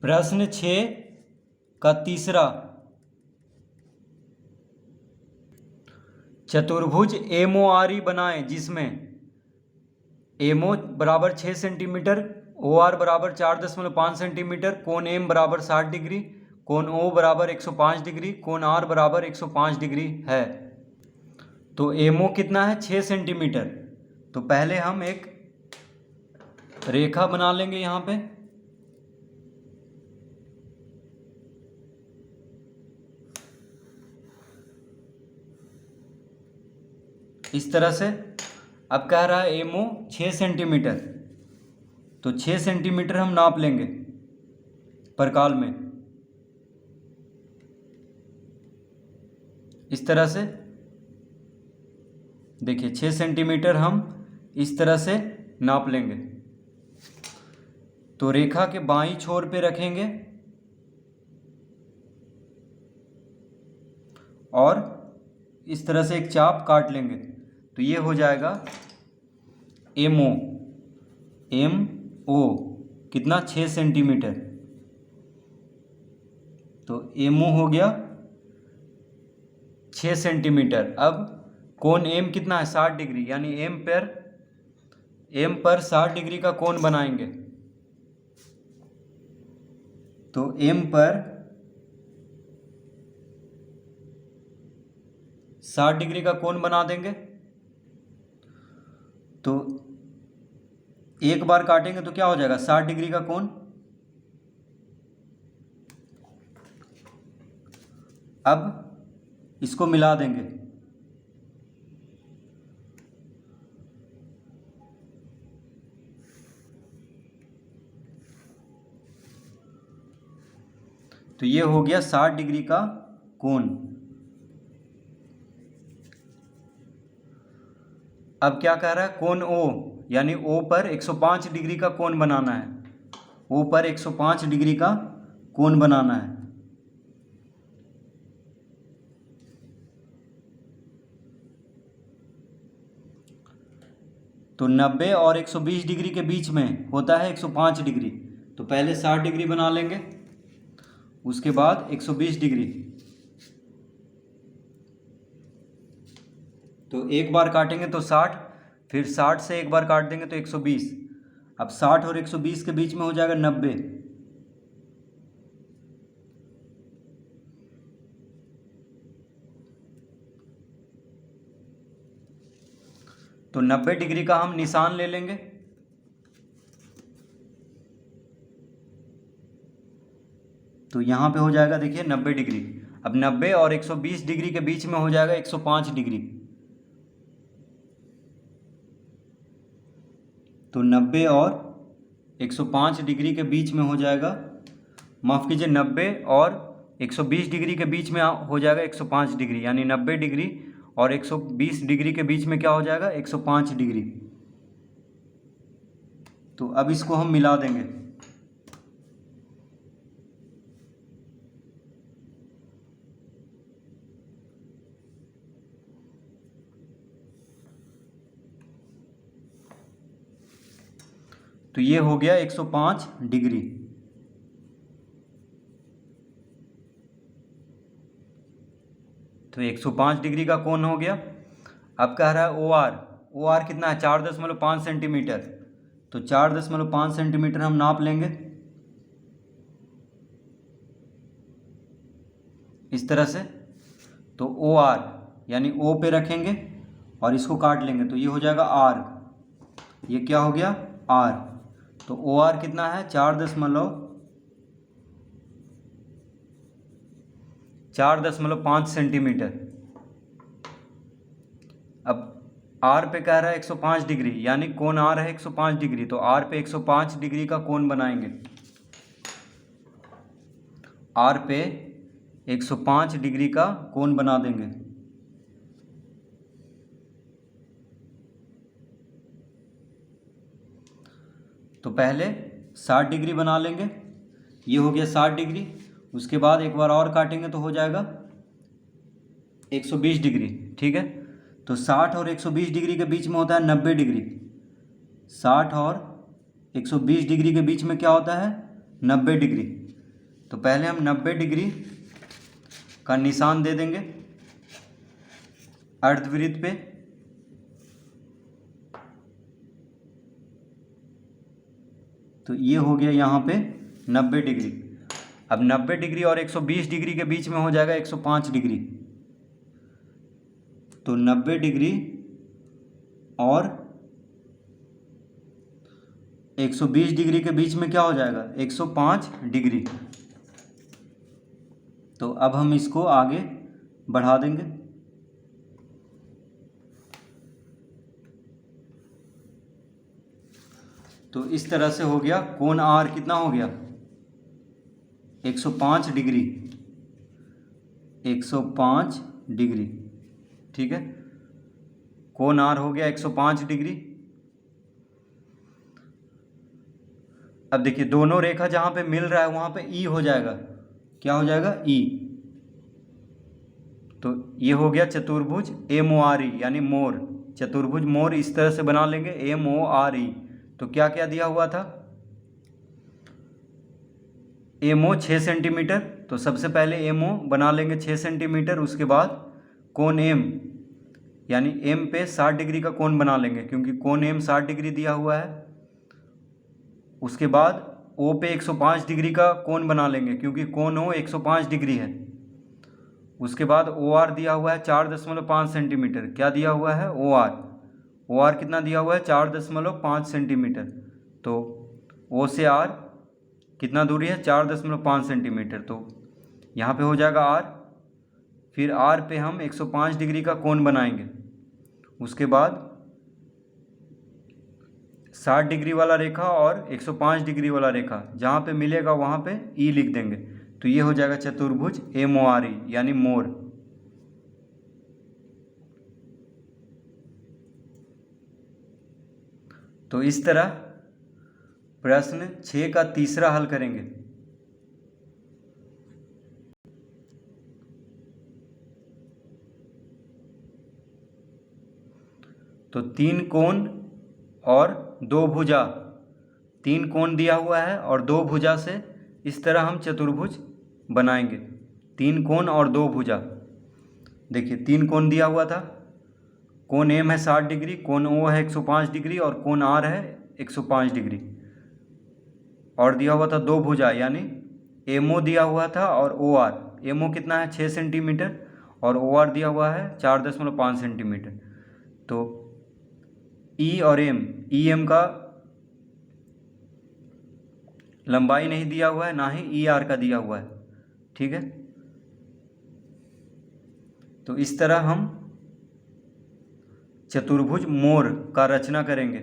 प्रश्न 6 का तीसरा, चतुर्भुज एमओआरई बनाएं जिसमें एमओ बराबर 6 सेंटीमीटर, ओ आर बराबर 4.5 सेंटीमीटर, कोण एम बराबर 60 डिग्री, कोण ओ बराबर 105 डिग्री, कोण आर बराबर 105 डिग्री है। तो एमओ कितना है? 6 सेंटीमीटर। तो पहले हम एक रेखा बना लेंगे यहाँ पे। इस तरह से। अब कह रहा है एमओ 6 सेंटीमीटर, तो 6 सेंटीमीटर हम नाप लेंगे परकाल में। इस तरह से देखिए 6 सेंटीमीटर हम इस तरह से नाप लेंगे। तो रेखा के बाईं छोर पे रखेंगे और इस तरह से एक चाप काट लेंगे। तो ये हो जाएगा एमओ। एमओ कितना? 6 सेंटीमीटर। तो एमओ हो गया 6 सेंटीमीटर। अब कोण एम कितना है? 60 डिग्री, यानी एम पर 60 डिग्री का कोण बनाएंगे। तो एम पर 60 डिग्री का कोण बना देंगे। तो एक बार काटेंगे तो क्या हो जाएगा? 60 डिग्री का कोण। अब इसको मिला देंगे। तो ये हो गया 60 डिग्री का कोण। अब क्या कह रहा है? कोण ओ, यानी ओ पर 105 डिग्री का कोण बनाना है। ओ पर 105 डिग्री का कोण बनाना है। तो 90 और 120 डिग्री के बीच में होता है 105 डिग्री। तो पहले 60 डिग्री बना लेंगे, उसके बाद 120 डिग्री। तो एक बार काटेंगे तो 60, फिर 60 से एक बार काट देंगे तो 120। अब 60 और 120 के बीच में हो जाएगा 90। तो 90 डिग्री का हम निशान ले लेंगे। तो यहाँ पे हो जाएगा देखिए 90 डिग्री। अब 90 और 120 डिग्री के बीच में हो जाएगा 105 डिग्री। तो 90 और 105 डिग्री के बीच में हो जाएगा, माफ़ कीजिए, 90 और 120 डिग्री के बीच में हो जाएगा 105 डिग्री, यानी 90 डिग्री और 120 डिग्री के बीच में क्या हो जाएगा? 105 डिग्री। तो अब इसको हम मिला देंगे। तो ये हो गया 105 डिग्री। तो 105 डिग्री का कोण हो गया। अब कह रहा है ओ आर। ओ आर कितना है? 4.5 सेंटीमीटर। तो 4.5 सेंटीमीटर हम नाप लेंगे इस तरह से। तो ओ आर यानी ओ पे रखेंगे और इसको काट लेंगे। तो ये हो जाएगा आर। ये क्या हो गया? आर। तो ओ आर कितना है? 4.5 सेंटीमीटर। अब आर पे कह रहा है 105 डिग्री, यानी कोण आर है 105 डिग्री। तो आर पे 105 डिग्री का कोण बनाएंगे। आर पे 105 डिग्री का कोण बना देंगे। तो पहले 60 डिग्री बना लेंगे। ये हो गया 60 डिग्री। उसके बाद एक बार और काटेंगे तो हो जाएगा 120 डिग्री। ठीक है। तो 60 और 120 डिग्री के बीच में होता है 90 डिग्री। 60 और 120 डिग्री के बीच में क्या होता है? 90 डिग्री। तो पहले हम 90 डिग्री का निशान दे देंगे अर्धवृत्त पे। तो ये हो गया यहाँ पे 90 डिग्री। अब 90 डिग्री और 120 डिग्री के बीच में हो जाएगा 105 डिग्री। तो 90 डिग्री और 120 डिग्री के बीच में क्या हो जाएगा 105 डिग्री। तो अब हम इसको आगे बढ़ा देंगे। तो इस तरह से हो गया कोण आर कितना हो गया 105 डिग्री, 105 डिग्री। ठीक है, कोण आर हो गया 105 डिग्री। अब देखिए दोनों रेखा जहां पे मिल रहा है वहां पे ई हो जाएगा। क्या हो जाएगा ई। तो ये हो गया चतुर्भुज MORE यानी मोर। चतुर्भुज मोर इस तरह से बना लेंगे MORE। तो क्या क्या दिया हुआ था MO 6 सेंटीमीटर। तो सबसे पहले MO बना लेंगे 6 सेंटीमीटर। उसके बाद कोण M यानी M पे 60 डिग्री का कोण बना लेंगे क्योंकि कोण M 60 डिग्री दिया हुआ है। उसके बाद O पे 105 डिग्री का कोण बना लेंगे क्योंकि कोण O 105 डिग्री है। उसके बाद OR दिया हुआ है 4.5 सेंटीमीटर। क्या दिया हुआ है OR कितना दिया हुआ है 4.5 सेंटीमीटर। तो O से R कितना दूरी है 4.5 सेंटीमीटर। तो यहाँ पे हो जाएगा R। फिर R पे हम 105 डिग्री का कोण बनाएंगे। उसके बाद 60 डिग्री वाला रेखा और 105 डिग्री वाला रेखा जहाँ पे मिलेगा वहाँ पे E लिख देंगे। तो ये हो जाएगा चतुर्भुज MORE यानी मोर। तो इस तरह प्रश्न 6 का तीसरा हल करेंगे। तो 3 कोण और 2 भुजा, 3 कोण दिया हुआ है और 2 भुजा से इस तरह हम चतुर्भुज बनाएंगे। 3 कोण और 2 भुजा। देखिए 3 कोण दिया हुआ था। कोण M है 60 डिग्री, कोण O है 105 डिग्री और कोण R है 105 डिग्री। और दिया हुआ था 2 भुजा यानी MO दिया हुआ था और OR। MO कितना है 6 सेंटीमीटर और OR दिया हुआ है 4.5 सेंटीमीटर। तो E और M, EM का लंबाई नहीं दिया हुआ है, ना ही ER का दिया हुआ है। ठीक है, तो इस तरह हम चतुर्भुज मोर का रचना करेंगे।